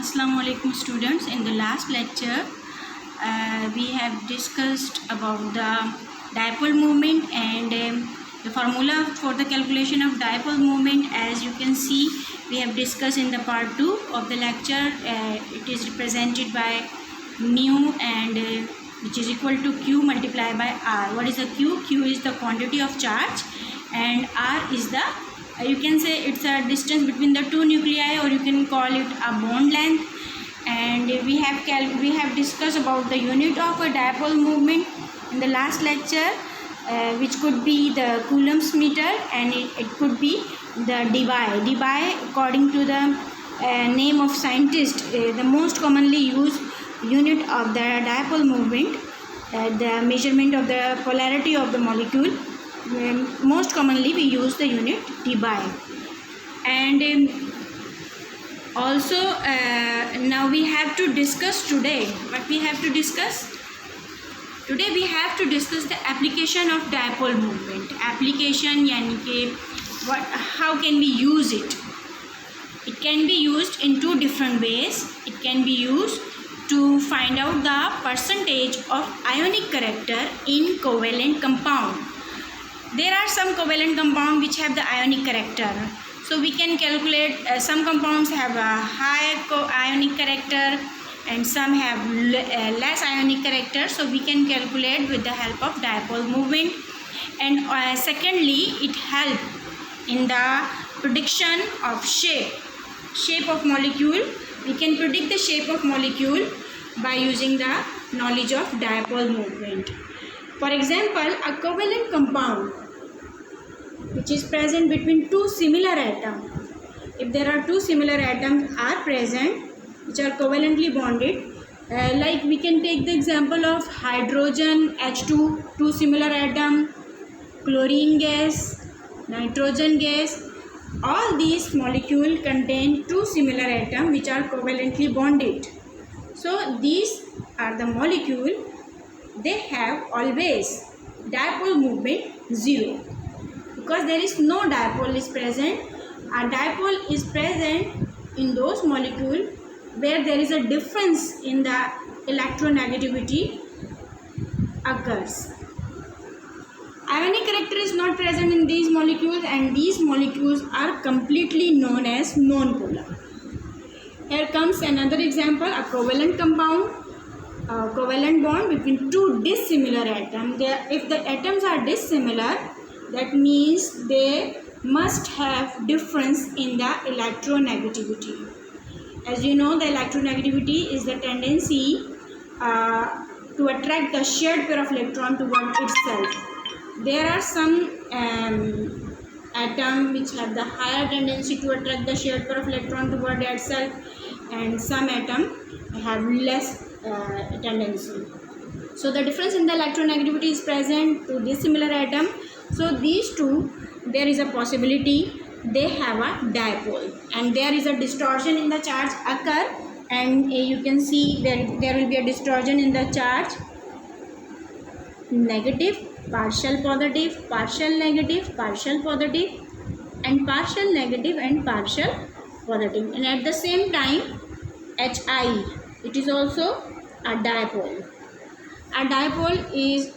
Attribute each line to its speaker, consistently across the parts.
Speaker 1: Assalamu alaikum students. In the last lecture we have discussed about the dipole moment and the formula for the calculation of dipole moment. As you can see, we have discussed in the part 2 of the lecture. It is represented by mu and which is equal to q multiplied by r. What is the q? Q is the quantity of charge and r is the you can say it's a distance between the two nuclei, or you can call it a bond length. And we have discussed about the unit of a dipole movement in the last lecture, which could be the Coulomb's meter, and it could be the dBi according to the name of scientist. The most commonly used unit of the dipole movement, the measurement of the polarity of the molecule. Most commonly we use the unit dBi. And also now we have to discuss today. What we have to discuss today? We have to discuss the application of dipole movement. Application यानी कि how can we use it? It can be used in two different ways. It can be used to find out the percentage of ionic character in covalent compound. There are some covalent compounds which have the ionic character, so we can calculate. Some compounds have a high ionic character and some have less ionic character, so we can calculate with the help of dipole movement. And secondly, it helps in the prediction of shape of molecule. We can predict the shape of molecule by using the knowledge of dipole movement. For example, a covalent compound which is present between two similar atoms. If there are two similar atoms are present which are covalently bonded, like we can take the example of hydrogen H2, two similar atoms, chlorine gas, nitrogen gas. All these molecules contain two similar atoms which are covalently bonded. So these are the molecules. They have always dipole movement 0, because there is no dipole is present. A dipole is present in those molecules where there is a difference in the electronegativity occurs. Ionic character is not present in these molecules, and these molecules are completely known as non-polar. Here comes another example, a covalent compound. Covalent bond between two dissimilar atoms. If the atoms are dissimilar, that means they must have difference in the electronegativity. As you know, the electronegativity is the tendency to attract the shared pair of electron toward itself. There are some atoms which have the higher tendency to attract the shared pair of electron toward itself, and some atoms have less tendency. So the difference in the electronegativity is present to this similar atom. So these two, there is a possibility they have a dipole, and there is a distortion in the charge occur, and you can see there will be a distortion in the charge, negative, partial positive, partial negative, partial positive, and partial negative and partial positive. And at the same time, Hi, it is also a dipole. A dipole is,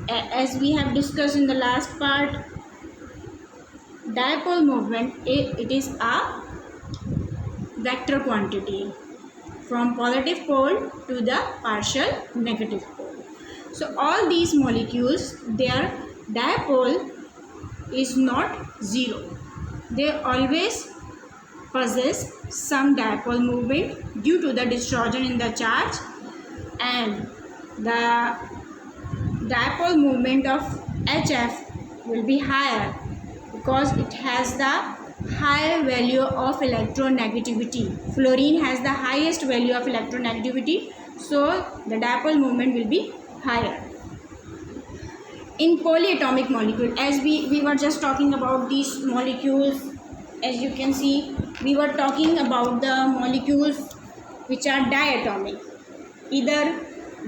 Speaker 1: as we have discussed in the last part, dipole movement, it is a vector quantity from positive pole to the partial negative pole. So all these molecules, their dipole is not 0. They always possess some dipole movement due to the distortion in the charge, and the dipole moment of HF will be higher because it has the high value of electronegativity. Fluorine has the highest value of electronegativity, so the dipole moment will be higher. In polyatomic molecule, as we were just talking about these molecules, as you can see, we were talking about the molecules which are diatomic, either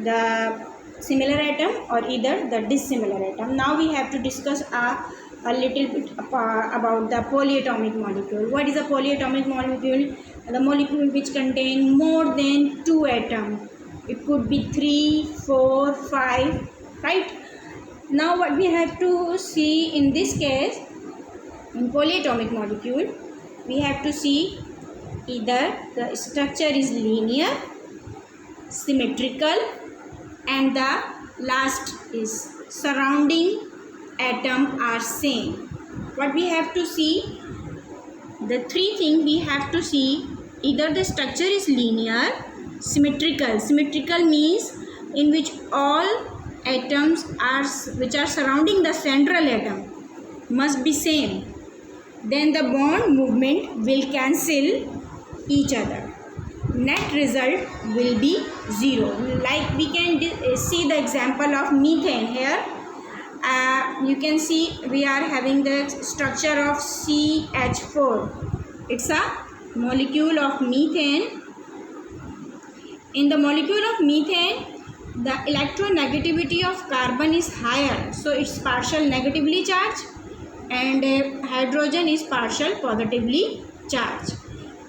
Speaker 1: the similar atom or either the dissimilar atom. Now we have to discuss a a little bit about the polyatomic molecule. What is a polyatomic molecule? The molecule which contain more than 2 atoms. It could be 3, 4, 5, right? Now what we have to see in this case, in polyatomic molecule, we have to see either the structure is linear, symmetrical, and the last is surrounding atom are same. What we have to see, the three things we have to see, either the structure is linear, symmetrical. Symmetrical means in which all atoms which are surrounding the central atom must be same. Then the bond movement will cancel each other. Net result will be 0. Like we can see the example of methane here. You can see we are having the structure of CH4. It's a molecule of methane. In the molecule of methane, the electronegativity of carbon is higher, so it's partial negatively charged, and hydrogen is partial positively charged.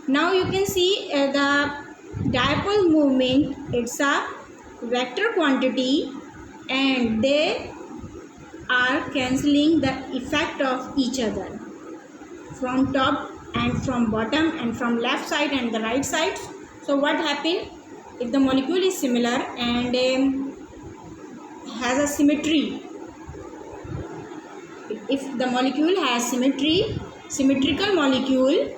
Speaker 1: Now you can see the dipole moment, it's a vector quantity, and they are cancelling the effect of each other from top and from bottom and from left side and the right side. So what happens if the molecule is similar and has a symmetry? If the molecule has symmetrical molecule,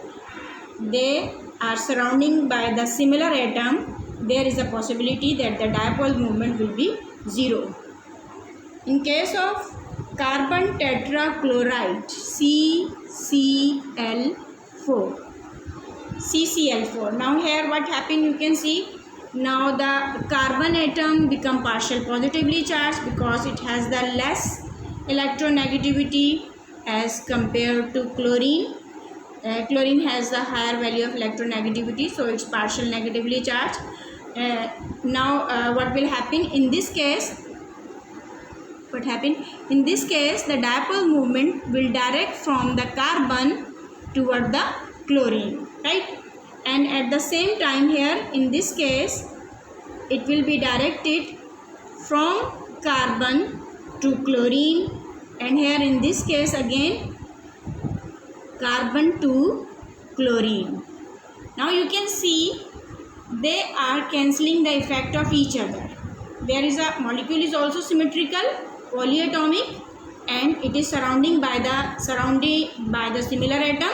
Speaker 1: they are surrounding by the similar atom, there is a possibility that the dipole moment will be 0. In case of carbon tetrachloride, CCl4. Now here what happened, you can see, now the carbon atom become partial positively charged because it has the less electronegativity as compared to chlorine. Chlorine has the higher value of electronegativity, so it's partial negatively charged. Now what will happen in this case? What happened in this case, the dipole movement will direct from the carbon toward the chlorine, right? And at the same time here in this case, it will be directed from carbon to chlorine, and here in this case again carbon to chlorine. Now you can see they are cancelling the effect of each other. There is a molecule is also symmetrical, polyatomic, and it is surrounded by the similar atom.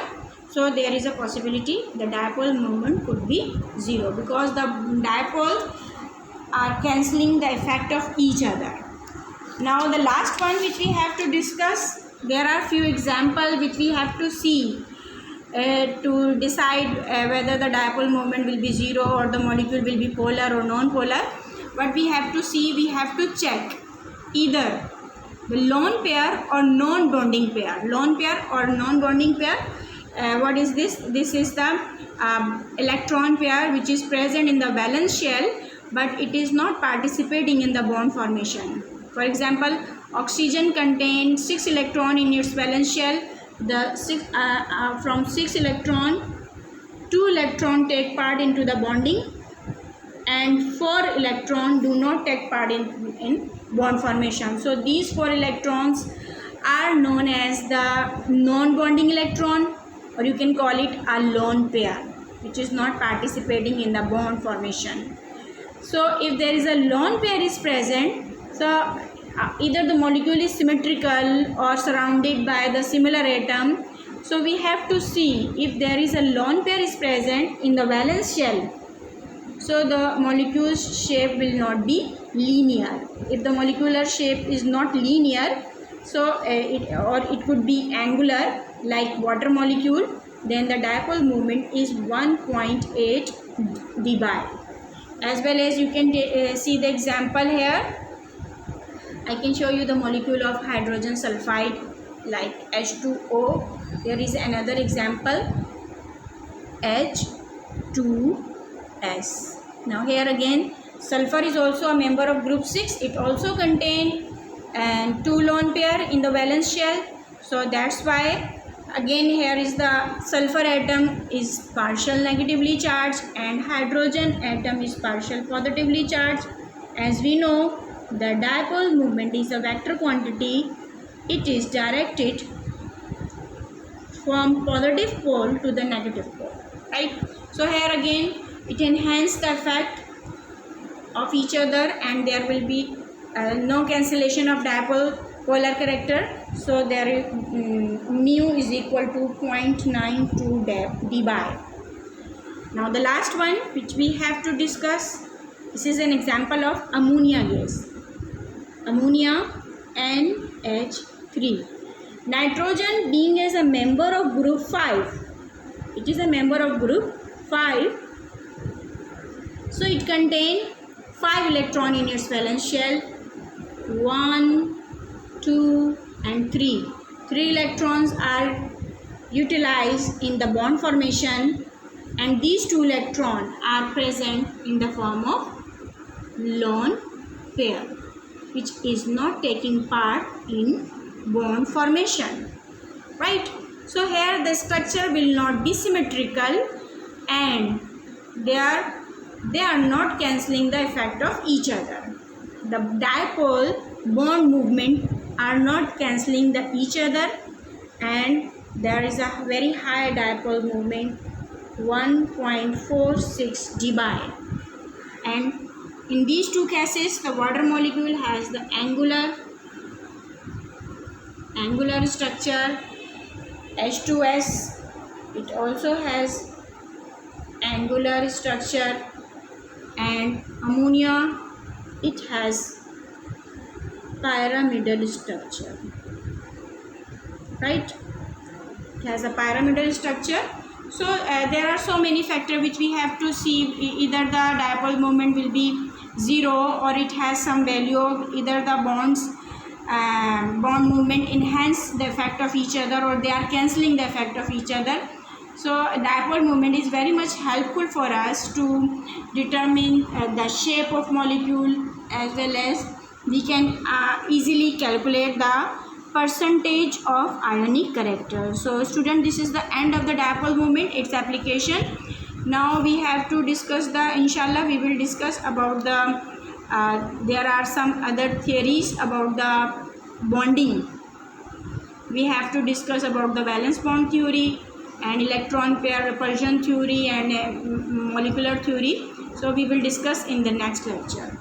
Speaker 1: So there is a possibility the dipole moment could be 0 because the dipoles are cancelling the effect of each other. Now the last one which we have to discuss, there are few examples which we have to see to decide whether the dipole moment will be 0 or the molecule will be polar or non-polar. But we have to see, we have to check either the lone pair or non-bonding pair. Lone pair or non-bonding pair. What is this? This is the electron pair which is present in the valence shell, but it is not participating in the bond formation. For example, oxygen contains 6 electrons in its valence shell. From 6 electrons, 2 electrons take part into the bonding, and 4 electrons do not take part in bond formation. So these 4 electrons are known as the non-bonding electron, or you can call it a lone pair, which is not participating in the bond formation. So if there is a lone pair is present, so either the molecule is symmetrical or surrounded by the similar atom. So we have to see if there is a lone pair is present in the valence shell. So the molecule's shape will not be linear. If the molecular shape is not linear, so it could be angular like water molecule, then the dipole moment is 1.8 dBi. As well as you can see the example here. I can show you the molecule of hydrogen sulfide like H2O. There is another example, H2S. Now here again, sulfur is also a member of group 6. It also contains 2 lone pair in the valence shell. So that's why again here is the sulfur atom is partial negatively charged and hydrogen atom is partial positively charged. As we know, the dipole moment is a vector quantity. It is directed from positive pole to the negative pole, right? So here again it enhances the effect of each other and there will be no cancellation of dipole polar character. So there is mu is equal to 0.92 dBi. Now the last one which we have to discuss, this is an example of ammonia gas. Ammonia NH3. Nitrogen being as a member of group 5, it is a member of group 5, so it contains 5 electrons in its valence shell, 1, 2 and 3. 3 electrons are utilized in the bond formation and these 2 electrons are present in the form of lone pair which is not taking part in bond formation, right? So here the structure will not be symmetrical and they are not cancelling the effect of each other. The dipole bond movement are not cancelling each other and there is a very high dipole moment, 1.46 dBi, and in these two cases the water molecule has the angular structure H2S. It also has angular structure, and ammonia, it has pyramidal structure, right? It has a pyramidal structure. So there are so many factors which we have to see. Either the dipole moment will be 0 or it has some value of either the bond movement enhance the effect of each other or they are cancelling the effect of each other. So dipole moment is very much helpful for us to determine the shape of molecule, as well as we can easily calculate the percentage of ionic character. So student, this is the end of the dipole moment, its application. Now we have to discuss inshallah we will discuss about the there are some other theories about the bonding. We have to discuss about the valence bond theory and electron pair repulsion theory and molecular theory. So we will discuss in the next lecture.